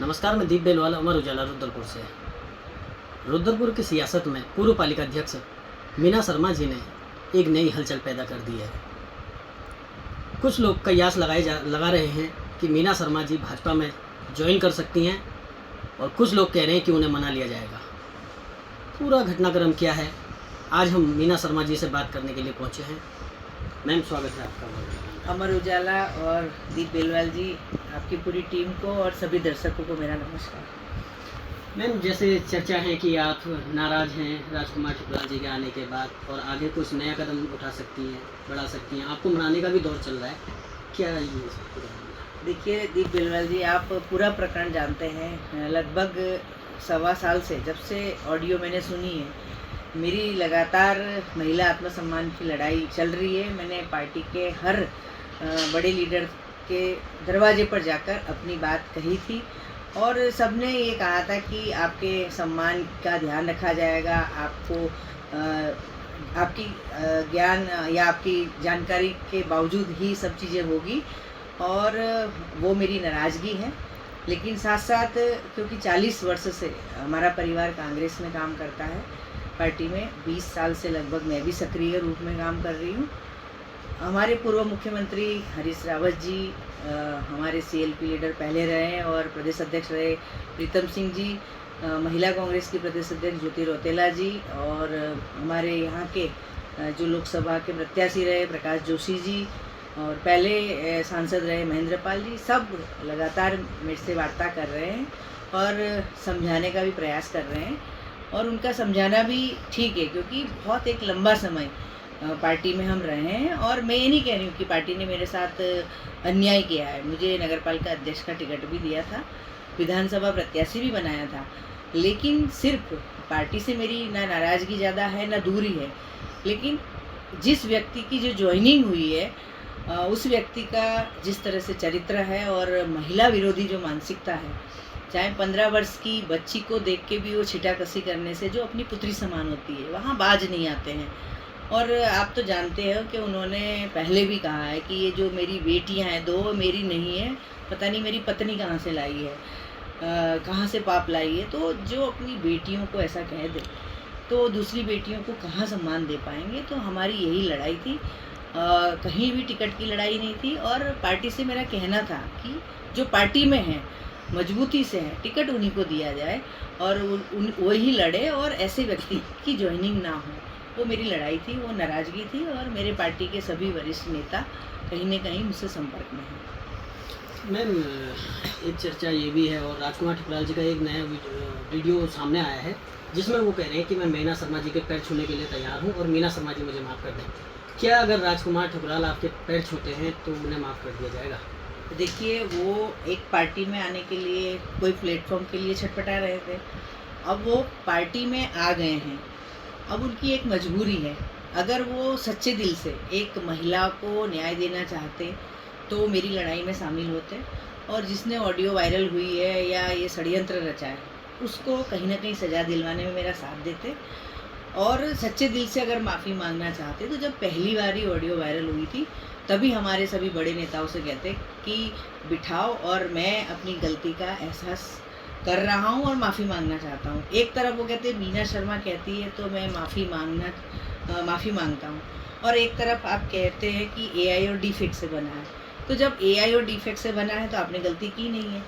नमस्कार, मैं दीप बेलवाल, अमर उजाला रुद्रपुर से। रुद्रपुर की सियासत में पूर्व पालिका अध्यक्ष मीना शर्मा जी ने एक नई हलचल पैदा कर दी है। कुछ लोग कयास लगा रहे हैं कि मीना शर्मा जी भाजपा में ज्वाइन कर सकती हैं और कुछ लोग कह रहे हैं कि उन्हें मना लिया जाएगा। पूरा घटनाक्रम क्या है, आज हम मीना शर्मा जी से बात करने के लिए पहुंचे हैं। मैम, स्वागत है आपका। अमर उजाला और दीप बेलवाल जी, आपकी पूरी टीम को और सभी दर्शकों को मेरा नमस्कार। मैम, जैसे चर्चा है कि आप नाराज़ हैं राजकुमार ठुकराल जी के आने के बाद और आगे कुछ नया कदम उठा सकती हैं, बढ़ा सकती हैं, आपको मनाने का भी दौर चल रहा है, क्या ये देखिए दीप बेलवाल जी, आप पूरा प्रकरण जानते हैं। लगभग 1.25 साल से जब से ऑडियो मैंने सुनी है, मेरी लगातार महिला आत्मसम्मान की लड़ाई चल रही है। मैंने पार्टी के हर बड़े लीडर के दरवाजे पर जाकर अपनी बात कही थी और सबने ये कहा था कि आपके सम्मान का ध्यान रखा जाएगा, आपको आपकी ज्ञान या आपकी जानकारी के बावजूद ही सब चीज़ें होगी और वो मेरी नाराज़गी है। लेकिन साथ साथ क्योंकि 40 वर्ष से हमारा परिवार कांग्रेस में काम करता है, पार्टी में 20 साल से लगभग मैं भी सक्रिय रूप में काम कर रही हूँ। हमारे पूर्व मुख्यमंत्री हरीश रावत जी हमारे सीएलपी लीडर पहले रहे और प्रदेश अध्यक्ष रहे प्रीतम सिंह जी, महिला कांग्रेस की प्रदेश अध्यक्ष ज्योति रौतेला जी और हमारे यहाँ के जो लोकसभा के प्रत्याशी रहे प्रकाश जोशी जी और पहले सांसद रहे महेंद्र पाल जी, सब लगातार मेरे से वार्ता कर रहे हैं और समझाने का भी प्रयास कर रहे हैं और उनका समझाना भी ठीक है क्योंकि बहुत एक लंबा समय पार्टी में हम रहे हैं और मैं ये नहीं कह रही हूँ कि पार्टी ने मेरे साथ अन्याय किया है। मुझे नगरपालिका अध्यक्ष का टिकट भी दिया था, विधानसभा प्रत्याशी भी बनाया था, लेकिन सिर्फ पार्टी से मेरी ना नाराज़गी ज़्यादा है ना दूरी है। लेकिन जिस व्यक्ति की जो ज्वाइनिंग हुई है उस व्यक्ति का जिस तरह से चरित्र है और महिला विरोधी जो मानसिकता है, चाहे 15 वर्ष की बच्ची को देख के भी वो छिटाकसी करने से जो अपनी पुत्री समान होती है वहाँ बाज नहीं आते हैं। और आप तो जानते हो कि उन्होंने पहले भी कहा है कि ये जो मेरी बेटियां हैं दो, मेरी नहीं है, पता नहीं मेरी पत्नी कहाँ से लाई है, कहाँ से पाप लाई है। तो जो अपनी बेटियों को ऐसा कह दे तो दूसरी बेटियों को कहाँ सम्मान दे पाएंगे। तो हमारी यही लड़ाई थी, कहीं भी टिकट की लड़ाई नहीं थी और पार्टी से मेरा कहना था कि जो पार्टी में है मजबूती से है, टिकट उन्हीं को दिया जाए और वही लड़े और ऐसे व्यक्ति की ज्वाइनिंग ना हो। वो मेरी लड़ाई थी, वो नाराज़गी थी और मेरे पार्टी के सभी वरिष्ठ नेता कहीं न कहीं मुझसे संपर्क में हैं। मैम, एक चर्चा ये भी है और राजकुमार ठुकराल जी का एक नया वीडियो सामने आया है जिसमें वो कह रहे हैं कि मैं मीना शर्मा जी के पैर छूने के लिए तैयार हूँ और मीना शर्मा जी मुझे माफ़ कर दें। क्या अगर राजकुमार ठुकराल आपके पैर छूते हैं तो उन्हें माफ़ कर दिया जाएगा? देखिए, वो एक पार्टी में आने के लिए कोई प्लेटफॉर्म के लिए छटपटा रहे थे, अब वो पार्टी में आ गए हैं, अब उनकी एक मजबूरी है। अगर वो सच्चे दिल से एक महिला को न्याय देना चाहते तो मेरी लड़ाई में शामिल होते और जिसने ऑडियो वायरल हुई है या ये षड्यंत्र रचा है उसको कहीं ना कहीं सज़ा दिलवाने में मेरा साथ देते और सच्चे दिल से अगर माफ़ी मांगना चाहते तो जब पहली बार ही ऑडियो वायरल हुई थी तभी हमारे सभी बड़े नेताओं से कहते कि बिठाओ और मैं अपनी गलती का एहसास कर रहा हूँ और माफ़ी मांगना चाहता हूँ। एक तरफ वो कहते मीना शर्मा कहती है तो मैं माफ़ी मांगता हूँ और एक तरफ आप कहते हैं कि एआई और डीफेक्ट से बना है। तो जब एआई और डीफेक्ट से बना है तो आपने गलती की नहीं है,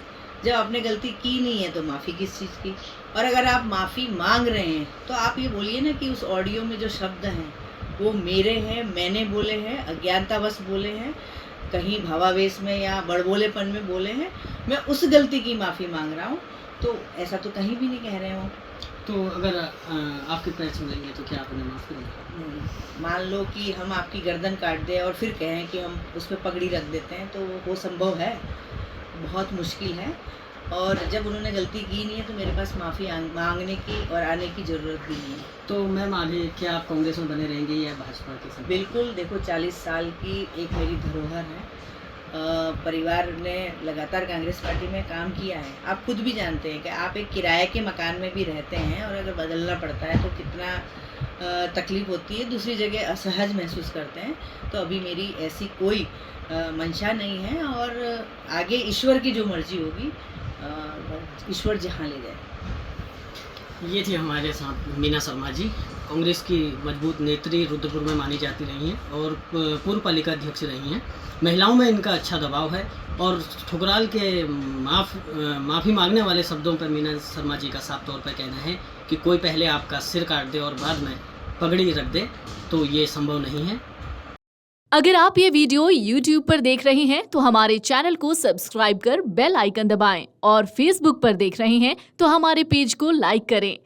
जब आपने गलती की नहीं है तो माफ़ी किस चीज़ की। और अगर आप माफ़ी मांग रहे हैं तो आप ये बोलिए ना कि उस ऑडियो में जो शब्द हैं वो मेरे हैं, मैंने बोले हैं, अज्ञानतावश बोले हैं, कहीं भावावेश में या बड़बोलेपन में बोले हैं, मैं उस गलती की माफ़ी मांग रहा हूँ। तो ऐसा तो कहीं भी नहीं कह रहे हो। तो अगर आपके पैर छूलेंगे तो क्या आप उन्हें माफ़ करेंगे? मान लो कि हम आपकी गर्दन काट दें और फिर कहें कि हम उस पर पगड़ी रख देते हैं, तो वो संभव है? बहुत मुश्किल है। और जब उन्होंने गलती की नहीं है तो मेरे पास माफ़ी मांगने की और आने की ज़रूरत भी नहीं है। तो मैम, आगे क्या आप कांग्रेस में बने रहेंगे या भाजपा के साथ? बिल्कुल, देखो 40 साल की एक मेरी धरोहर है। परिवार ने लगातार कांग्रेस पार्टी में काम किया है। आप खुद भी जानते हैं कि आप एक किराए के मकान में भी रहते हैं और अगर बदलना पड़ता है तो कितना तकलीफ़ होती है, दूसरी जगह असहज महसूस करते हैं। तो अभी मेरी ऐसी कोई मंशा नहीं है और आगे ईश्वर की जो मर्ज़ी होगी ईश्वर जहाँ ले जाए। ये थी हमारे साथ मीना शर्मा जी, कांग्रेस की मजबूत नेत्री रुद्रपुर में मानी जाती रही हैं और पूर्व पालिका अध्यक्ष रही हैं। महिलाओं में इनका अच्छा दबाव है और ठुकराल के माफ़ी मांगने वाले शब्दों पर मीना शर्मा जी का साफ तौर पर कहना है कि कोई पहले आपका सिर काट दे और बाद में पगड़ी रख दे, तो ये संभव नहीं है। अगर आप ये वीडियो YouTube पर देख रहे हैं तो हमारे चैनल को सब्सक्राइब कर बेल आइकन दबाएं और Facebook पर देख रहे हैं तो हमारे पेज को लाइक करें।